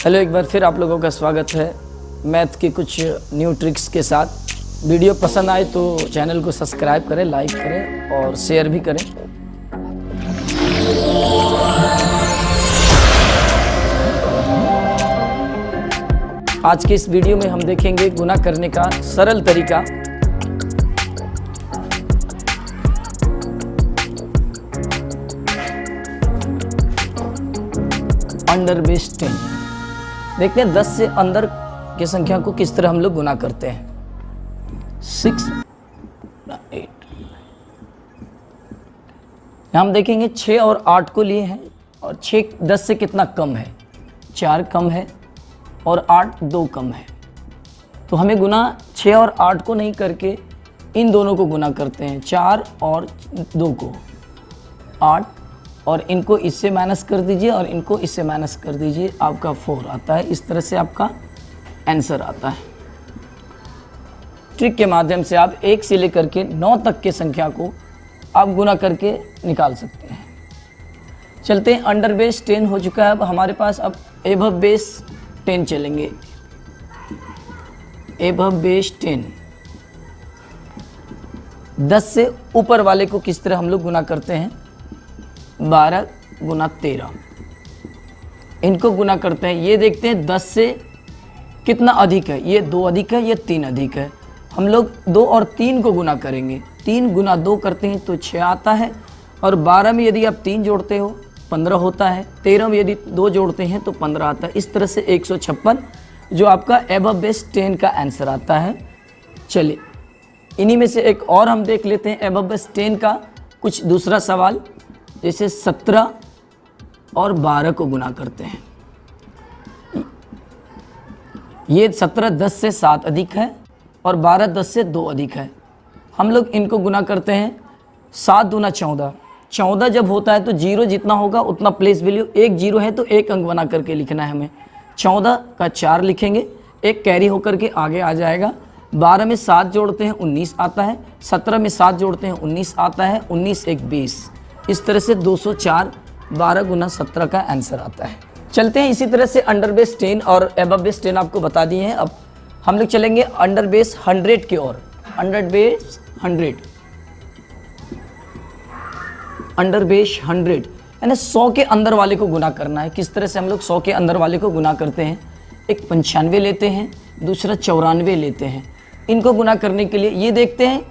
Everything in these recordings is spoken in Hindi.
हेलो, एक बार फिर आप लोगों का स्वागत है मैथ की कुछ न्यू ट्रिक्स के साथ। वीडियो पसंद आए तो चैनल को सब्सक्राइब करें, लाइक करें और शेयर भी करें। आज के इस वीडियो में हम देखेंगे गुना करने का सरल तरीका। अंडर बेस 10 देखते हैं 10 से अंदर की संख्या को किस तरह हम लोग गुना करते हैं। 6 8 हम देखेंगे 6 और 8 को लिए हैं और 6 10 से कितना कम है, 4 कम है और 8 2 कम है। तो हमें गुना 6 और 8 को नहीं करके इन दोनों को गुना करते हैं, 4 और 2 को 8, और इनको इससे माइनस कर दीजिए और इनको इससे माइनस कर दीजिए, आपका 4 आता है। इस तरह से आपका आंसर आता है। ट्रिक के माध्यम से आप 1 से लेकर के 9 तक के संख्या को आप गुना करके निकाल सकते हैं। चलते हैं, अंडर बेस 10 हो चुका है। अब हमारे पास अब एबव बेस 10 चलेंगे। एबव बेस 10 10 से ऊपर वाले को किस तरह हम लोग गुना करते हैं, 12 गुना 13 इनको गुना करते हैं। ये देखते हैं 10 से कितना अधिक है, ये 2 अधिक है, ये 3 अधिक है। हम लोग 2 और 3 को गुना करेंगे। 3 गुना 2 करते हैं तो 6 आता है, और 12 में यदि आप 3 जोड़ते हो 15 होता है, 13 में यदि 2 जोड़ते हैं तो 15 आता है। इस तरह से 156 जो आपका एबव बेस 10 का आंसर आता है। चलिए, इन्हीं में से एक और हम देख लेते हैं एबव बेस 10 का कुछ दूसरा सवाल। जैसे 17 और 12 को गुना करते हैं। ये 17 10 से 7 अधिक है और 12 10 से 2 अधिक है। हम लोग इनको गुना करते हैं। 7 दूना 14, 14 जब होता है तो 0 जितना होगा उतना प्लेस वैल्यू, 1 0 है तो 1 अंक बना करके लिखना है हमें। 14 का 4 लिखेंगे, 1 कैरी होकर के आगे आ जाएगा। 12 में 7 जोड़ते हैं 19 आता है, 17 में 7 जोड़ते हैं 19 आता है, 19 1 20। इस तरह से 204 12 गुना 17 का आंसर आता है। चलते हैं, इसी तरह से अंडर बेस 10 और एबव बेस 10 आपको बता दिए हैं। अब हम लोग चलेंगे अंडर बेस 100 की ओर। अंडर बेस 100, अंडर बेस 100 यानी 100 के अंदर वाले को गुना करना है। किस तरह से हम लोग 100 के अंदर वाले को गुना करते हैं, एक 95 लेते हैं, दूसरा 94 लेते हैं। इनको गुना करने के लिए ये देखते हैं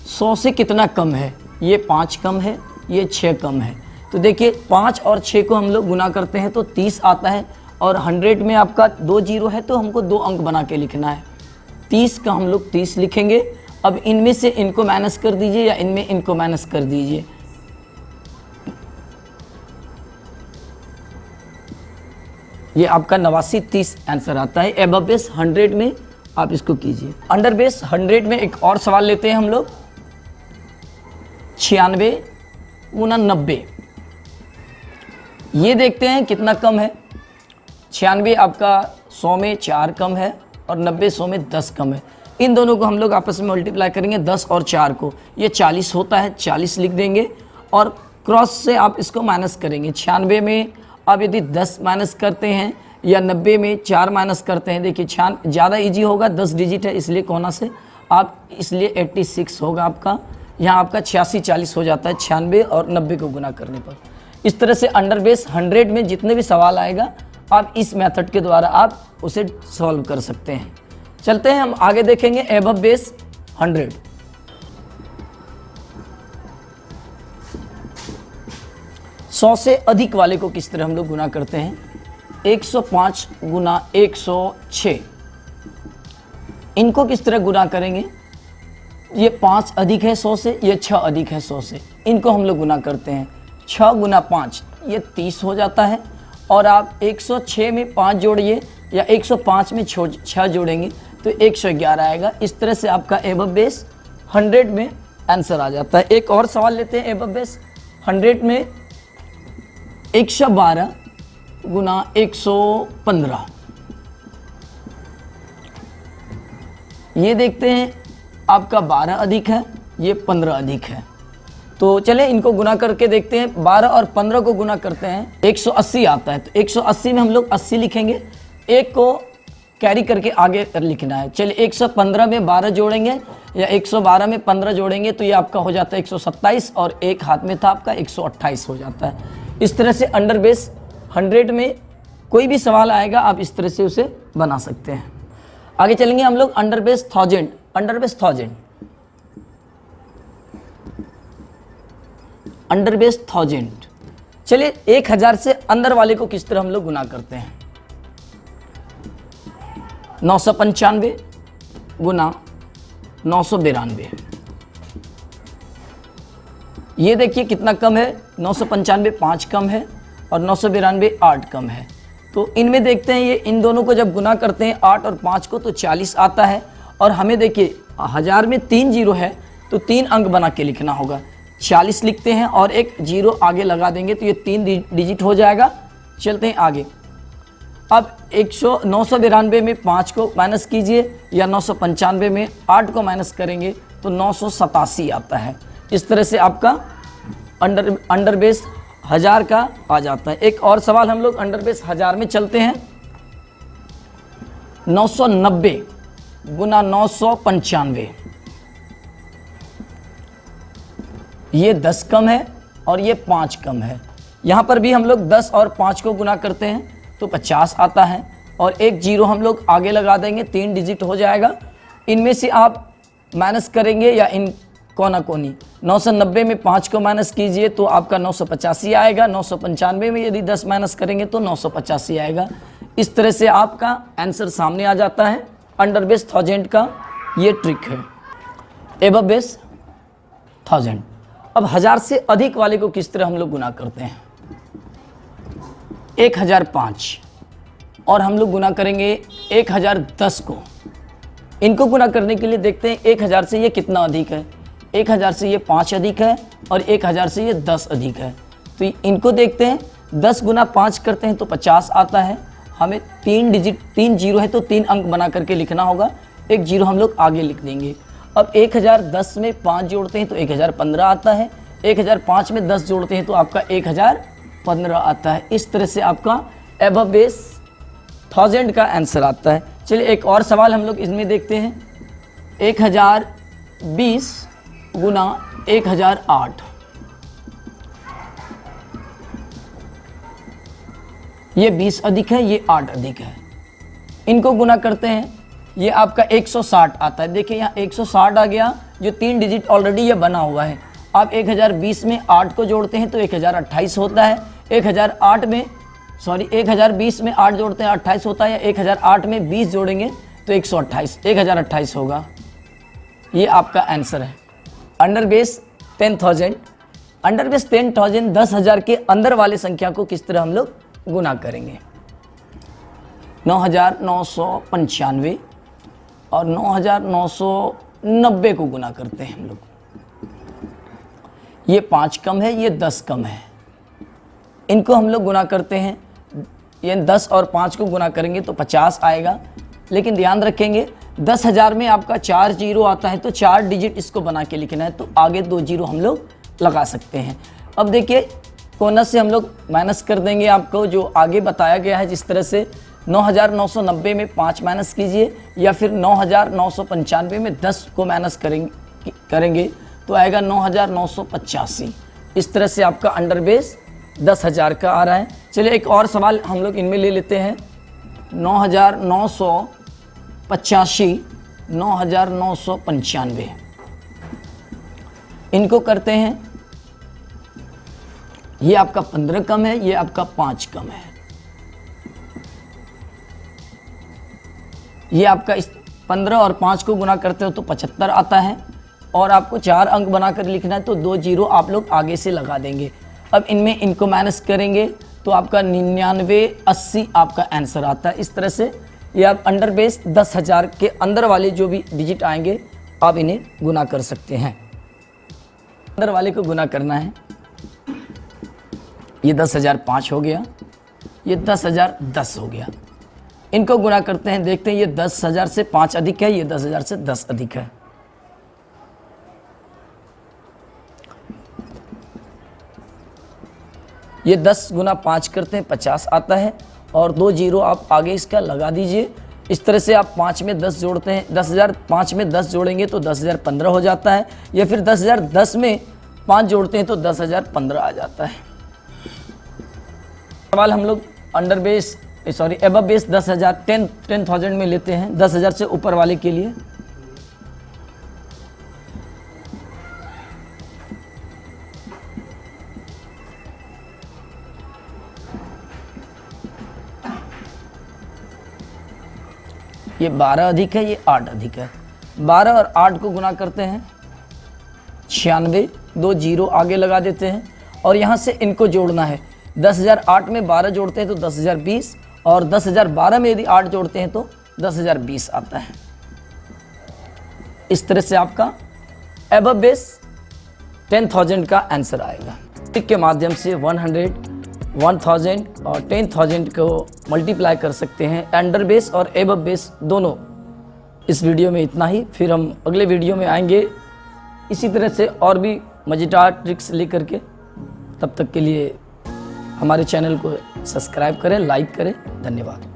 100 से कितना कम है, ये 5 कम है, ये 6 कम है। तो देखिए 5 और 6 को हम लोग गुना करते हैं तो 30 आता है, और 100 में आपका 2 0 है तो हमको 2 अंक बना के लिखना है। 30 का हम लोग 30 लिखेंगे। अब इनमें से इनको माइनस कर दीजिए या इनमें इनको माइनस कर दीजिए। ये आपका 89 30 आंसर आता है। एबव बेस 100 में आप इसको कीजिए। अंडर बेस 100 में एक और सवाल लेते हैं हम लोग। 96 गुना 90, ये देखते हैं कितना कम है। 96 आपका 100 में 4 कम है और 90 100 में 10 कम है। इन दोनों को हम लोग आपस में मल्टीप्लाई करेंगे, 10 और 4 को, ये 40 होता है, 40 लिख देंगे और क्रॉस से आप इसको माइनस करेंगे। 96 में आप यदि 10 माइनस करते हैं या 90 में 4 माइनस करते हैं, देखिए ज़्यादा ईजी होगा, 10 डिजिट है इसलिए कोना से आप, इसलिए 86 होगा आपका। यहाँ आपका 86 40 हो जाता है 96 और 90 को गुना करने पर। इस तरह से अंडर बेस 100 में जितने भी सवाल आएगा आप इस मेथड के द्वारा आप उसे सॉल्व कर सकते हैं। चलते हैं, हम आगे देखेंगे एबव बेस 100। सौ से अधिक वाले को किस तरह हम लोग गुना करते हैं। 105 गुना 106, इनको किस तरह गुना करेंगे। ये 5 अधिक है 100 से, ये 6 अधिक है 100 से, इनको हम लोग गुना करते हैं। 6 गुना 5 ये 30 हो जाता है, और आप 106 में 5 जोड़िए या 105 में 6 जोड़ेंगे तो 111 आएगा। इस तरह से आपका एबव बेस 100 में आंसर आ जाता है। एक और सवाल लेते हैं एबव बेस 100 में। 112 गुना 115, ये देखते हैं आपका 12 अधिक है, ये 15 अधिक है। तो चले इनको गुना करके देखते हैं। 12 और 15 को गुना करते हैं 180 आता है, तो 180 में हम लोग 80 लिखेंगे, एक को कैरी करके आगे लिखना है। चलिए 115 में 12 जोड़ेंगे या 112 में 15 जोड़ेंगे तो ये आपका हो जाता है 127 और एक हाथ में था आपका 128 हो जाता है। इस तरह से अंडर बेस 100 में कोई भी सवाल आएगा आप इस तरह से उसे बना सकते हैं। आगे चलेंगे हम लोग under base 1000। Under base 1000, under base 1000। चलिए 1000 से अंदर वाले को किस तरह हम लोग गुना करते हैं। 995 गुना 992। ये देखिए कितना कम है, 995 5 कम है और 992 8 कम है। तो इनमें देखते हैं ये इन दोनों को जब गुना करते हैं 8 और 5 को तो 40 आता है। और हमें देखिए 1000 में 3 जीरो है तो 3 अंक बना के लिखना होगा। 40 लिखते हैं और एक जीरो आगे लगा देंगे तो ये 3 डिजिट हो जाएगा। चलते हैं आगे। अब 992 में 5 को माइनस कीजिए या 995 में 8 को माइनस करेंगे तो 987 आता है। इस तरह से आपका अंडर बेस 1000 का आ जाता है। एक और सवाल हम लोग अंडर बेस 1000 में चलते हैं। 990 गुना 995, ये 10 कम है और ये 5 कम है। यहाँ पर भी हम लोग 10 और 5 को गुना करते हैं तो 50 आता है और एक जीरो हम लोग आगे लगा देंगे, 3 डिजिट हो जाएगा। इनमें से आप माइनस करेंगे या इन कोना कोनी। 990 में 5 को माइनस कीजिए तो आपका 985 आएगा। 995 में यदि 10 माइनस करेंगे तो 985 आएगा। इस तरह से आपका आंसर सामने आ जाता है। अंडर बेस 1000 का ये ट्रिक है। Above base 1000। अब 1000 से अधिक वाले को किस तरह हम लोग गुना करते हैं। 1005 और हम लोग गुना करेंगे 1010 को। इनको गुना करने के लिए देखते हैं 1000 से ये कितना अधिक है। 1000 से ये 5 अधिक है और 1000 से ये 10 अधिक है। तो इनको देखते हैं 10 गुना 5 करते हैं तो 50 आता है। हमें 3 डिजिट 3 जीरो है तो 3 अंक बना करके लिखना होगा। एक जीरो हम लोग आगे लिख देंगे। अब 1010 में 5 जोड़ते हैं तो 1015 आता है। 1005 में 10 जोड़ते हैं तो आपका 1015 आता है। इस तरह से आपका एबव बेस 1000 का आंसर आता है। चलिए एक और सवाल हम लोग इसमें देखते हैं। 1020 गुना 1008, ये 20 अधिक है, ये 8 अधिक है। इनको गुना करते हैं, ये आपका 160 आता है। देखिए यहाँ 160 आ गया, जो 3 डिजिट ऑलरेडी ये बना हुआ है। आप 1020 में 8 को जोड़ते हैं तो 1028 होता है। 1020 में 8 जोड़ते हैं 28 होता है। या 1008 में 20 जोड़ेंगे तो 128 1028 होगा। ये आपका आंसर है। Under base 10,000। अंडर बेस 10,000 10,000 के अंदर वाले संख्या को किस तरह हम लोग गुना करेंगे। 9,995 और 9,990 को गुना करते हैं हम लोग। ये 5 कम है, ये 10 कम है। इनको हम लोग गुना करते हैं। ये 10 और 5 को गुना करेंगे तो 50 आएगा। लेकिन ध्यान रखेंगे 10,000 में आपका 4 जीरो आता है तो 4 डिजिट इसको बना के लिखना है। तो आगे 2 जीरो हम लोग लगा सकते हैं। अब देखिए कोना से हम लोग माइनस कर देंगे आपको जो आगे बताया गया है। जिस तरह से 9,990 में 5 माइनस कीजिए या फिर 9,995 में 10 को माइनस करेंगे तो आएगा 9,985। इस तरह से आपका अंडर बेस 10,000 का आ रहा है। चलिए एक और सवाल हम लोग इनमें ले लेते हैं। 9,985 9,995 इनको करते हैं। ये आपका 15 कम है, ये आपका 5 कम है। ये आपका इस 15 और 5 को गुना करते हो तो 75 आता है। और आपको 4 अंक बनाकर लिखना है तो 2 जीरो आप लोग आगे से लगा देंगे। अब इनमें इनको माइनस करेंगे तो आपका 9980 आपका आंसर आता है। इस तरह से ये आप अंडर बेस 10,000 के अंदर वाले जो भी डिजिट आएंगे आप इन्हें गुना कर सकते हैं। अंदर वाले को गुना करना है। ये 10,005 हो गया, ये 10,010 हो गया। इनको गुना करते हैं, देखते हैं ये 10,000 से 5 अधिक है, ये 10,000 से 10 अधिक है। ये 10 गुना 5 करते हैं 50 आता है। और 2 जीरो आप आगे इसका लगा दीजिए। इस तरह से आप 5 में 10 जोड़ते हैं, 10,000 5 में 10 जोड़ेंगे तो 10,015 हो जाता है, या फिर 10,010 में 5 जोड़ते हैं तो 10,015 आ जाता है। सवाल हम लोग एबव बेस 10,000 में लेते हैं, 10,000 से ऊपर वाले के लिए। ये 12 अधिक है, ये 8 अधिक है। 12 और 8 को गुना करते हैं 96, 2 जीरो आगे लगा देते हैं और यहाँ से इनको जोड़ना है। 10,008 में 12 जोड़ते हैं तो 10,020, और 10,012 में यदि 8 जोड़ते हैं तो 10,020 आता है। इस तरह से आपका एबव बेस 10,000 का आंसर आएगा। के माध्यम से 100, 1000 और 10,000 को मल्टीप्लाई कर सकते हैं, अंडर बेस और एबव बेस दोनों। इस वीडियो में इतना ही, फिर हम अगले वीडियो में आएंगे इसी तरह से और भी मज़ेदार ट्रिक्स लेकर के। तब तक के लिए हमारे चैनल को सब्सक्राइब करें, लाइक करें। धन्यवाद।